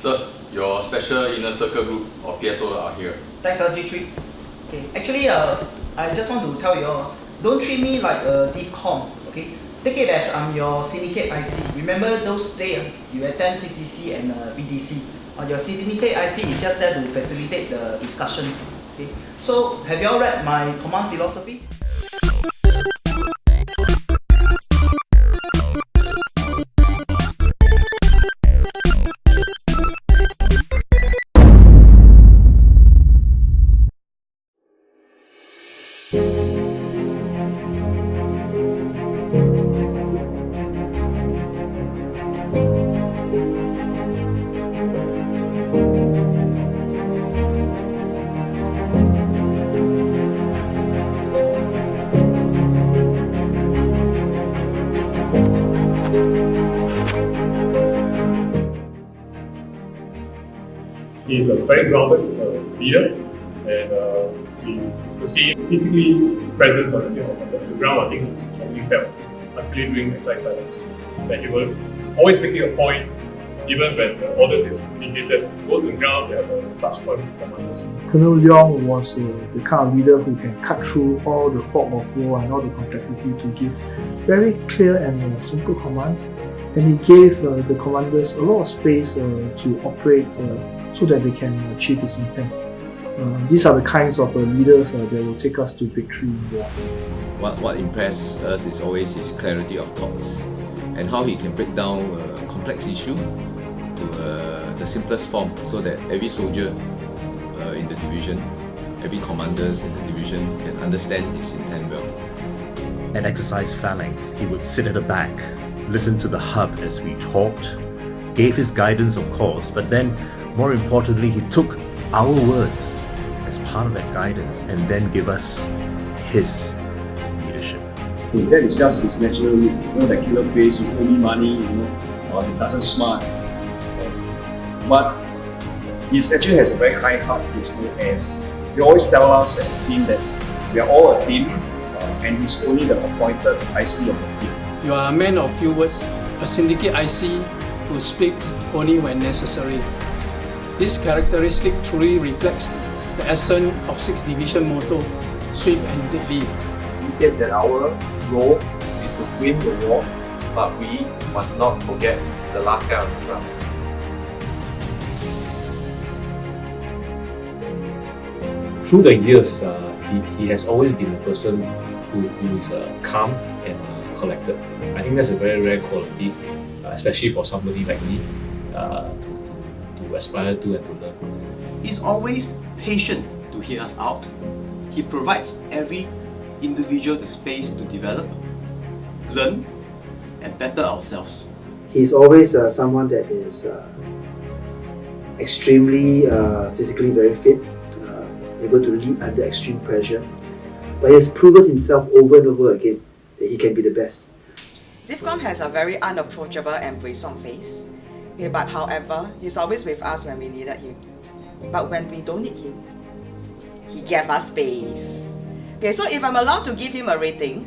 Sir, your special inner circle group or PSO are here. Thanks, G3. Okay, actually, I just want to tell you all, don't treat me like a DIFCOM, okay? Take it as I'm your syndicate IC. Remember those days you attend CTC and BDC. Your syndicate IC is just there to facilitate the discussion. Okay? So, have you all read my command philosophy? He is a very grounded leader, and to see physically presence on the ground, I think is something felt, particularly during exciting times. That he will always make it a point, even when the orders is indicated, go to the ground, they have a touch point commanders. Colonel Leong was the kind of leader who can cut through all the fog of war and all the complexity to give very clear and simple commands. And he gave the commanders a lot of space to operate so that they can achieve his intent. These are the kinds of leaders that will take us to victory in war. What impressed us is always his clarity of thoughts and how he can break down a complex issue to the simplest form so that every soldier in the division, every commander in the division can understand his intent well. At exercise phalanx, he would sit at the back, listen to the hub as we talked, gave his guidance of course, but then more importantly, he took our words as part of that guidance and then give us his leadership. That is just his natural, that killer face, you owe me money, or he doesn't smart. But he actually has a very kind heart, there's no airs. He always tells us as a team that we are all a team, and he's only the appointed IC of the team. You are a man of few words, a syndicate IC who speaks only when necessary. This characteristic truly reflects the essence of 6th Division motto, swift and deadly. He said that our role is to win the war, but we must not forget the last guy on the ground. Through the years, he has always been a person who is calm and collected. I think that's a very rare quality, especially for somebody like me, to aspire to and to learn. He's always patient to hear us out. He provides every individual the space to develop, learn, and better ourselves. He's always someone that is extremely physically very fit, able to lead under extreme pressure. But he has proven himself over and over again that he can be the best. DIFCOM has a very unapproachable and brazen face. Okay, but however, he's always with us when we needed him. But when we don't need him, he gave us space. Okay, so if I'm allowed to give him a rating.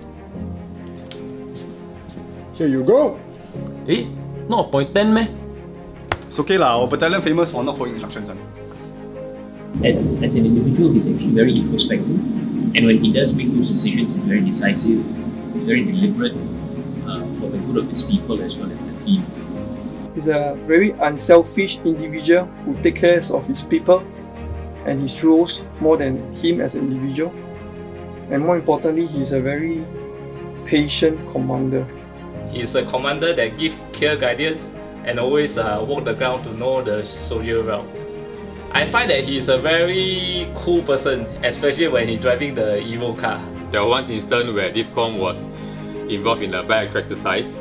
Here you go. Eh? Not a point 10 meh? It's okay lah, our battalion famous for not following instructions. As an individual, he's actually very introspective. And when he does make those decisions, he's very decisive, he's very deliberate for the good of his people as well as the team. He's a very unselfish individual who takes care of his people and his roles more than him as an individual. And more importantly, he's a very patient commander. He's a commander that gives clear guidance and always walk the ground to know the soldier well. I find that he's a very cool person, especially when he's driving the Evo car. There was one instance where DIFCOM was involved in a back exercise,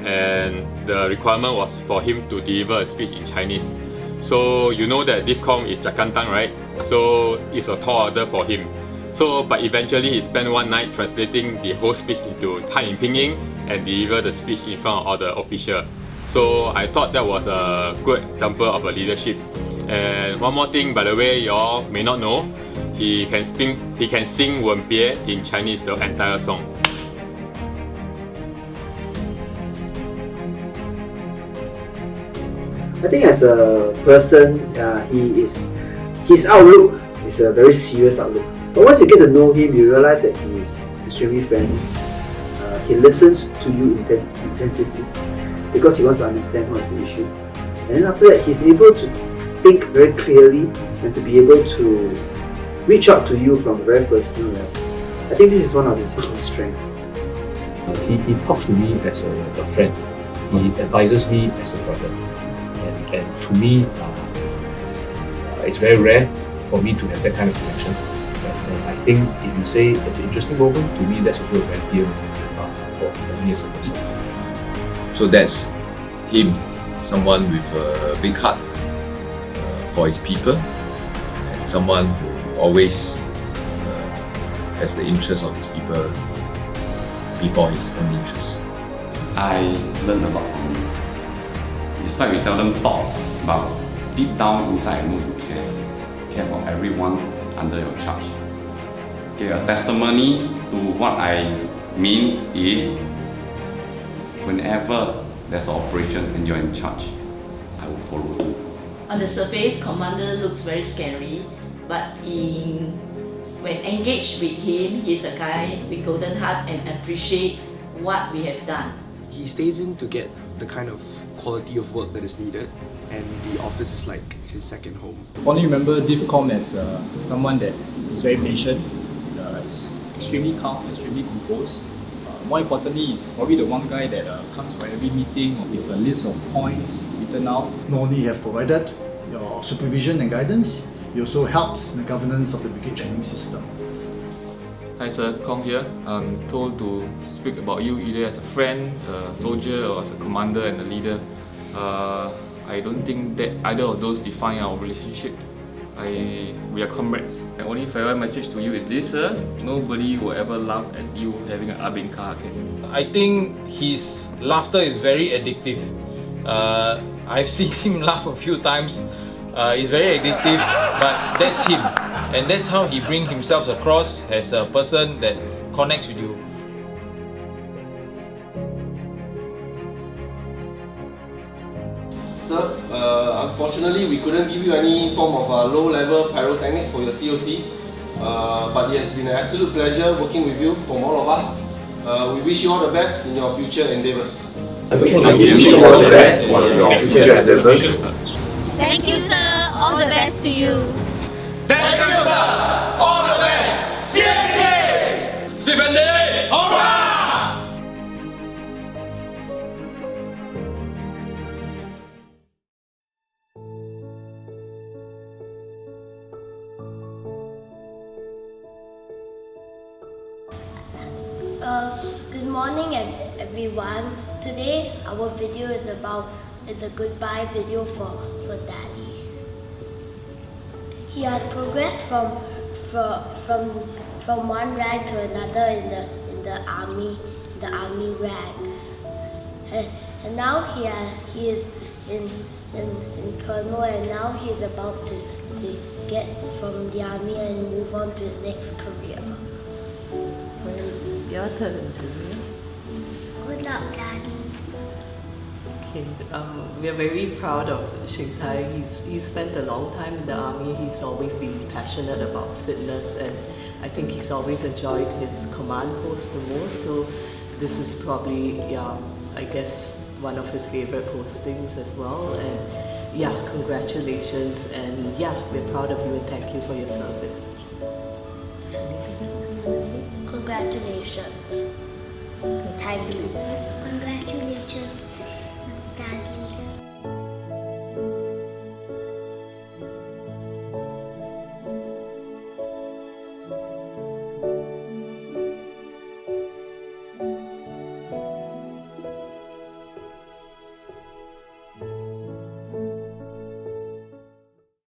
and the requirement was for him to deliver a speech in Chinese. So you know that DIFCOM is Jakantang, right? So it's a tall order for him. So, but eventually he spent one night translating the whole speech into Han in Pinyin and deliver the speech in front of all the officials. So I thought that was a good example of a leadership. And one more thing, by the way, you all may not know, he can sing Wen Bie in Chinese, the entire song. I think as a person, his outlook is a very serious outlook. But once you get to know him, you realize that he is extremely friendly. He listens to you intensively because he wants to understand what is the issue. And then after that, he's able to think very clearly and to be able to reach out to you from a very personal level. I think this is one of his key strengths. He talks to me as a friend. He advises me as a brother. And for me, it's very rare for me to have that kind of connection. And I think if you say it's an interesting moment, to me that's also a very dear moment for me as a person. So that's him, someone with a big heart for his people, and someone who always has the interests of his people before his own interests. I learned a lot from you. Despite we seldom talk, but deep down inside I know you care about everyone under your charge. Okay, a testimony to what I mean is whenever there's an operation and you're in charge, I will follow you. On the surface, Commander looks very scary, but when engaged with him, he's a guy with golden heart and appreciate what we have done. He stays in to get the kind of quality of work that is needed, and the office is like his second home. I fondly remember DivCom as someone that is very patient, is extremely calm, extremely composed. More importantly, he's probably the one guy that comes for every meeting with a list of points written out. Not only have provided your supervision and guidance, you also helped in the governance of the brigade training system. Hi Sir, Kong here. I'm told to speak about you either as a friend, a soldier, or as a commander and a leader. I don't think that either of those define our relationship. We are comrades. The only farewell message to you is this, sir. Nobody will ever laugh at you having an Abin car. I think his laughter is very addictive. I've seen him laugh a few times. He's very addictive, but that's him. And that's how he brings himself across as a person that connects with you. Sir, unfortunately we couldn't give you any form of low-level pyrotechnics for your COC. But it has been an absolute pleasure working with you from all of us. We wish you all the best in your future endeavours. I wish you all the best in your future endeavours. Thank you, sir. All the best to you. Thank you, sir. All the best. CFA! CFA! Alright! Good morning everyone. Today our video is a goodbye video for Daddy. He has progressed from one rank to another in the army ranks, and now he is in colonel, and now he is about to get from the army and move on to his next career. Your turn, Julia. Good luck, Daddy. Okay, we are very proud of Shing Tai. He's spent a long time in the army. He's always been passionate about fitness, and I think he's always enjoyed his command post the most. So this is probably, I guess, one of his favorite postings as well. And yeah, congratulations, and yeah, we're proud of you and thank you for your service. Congratulations. Thank you. Congratulations.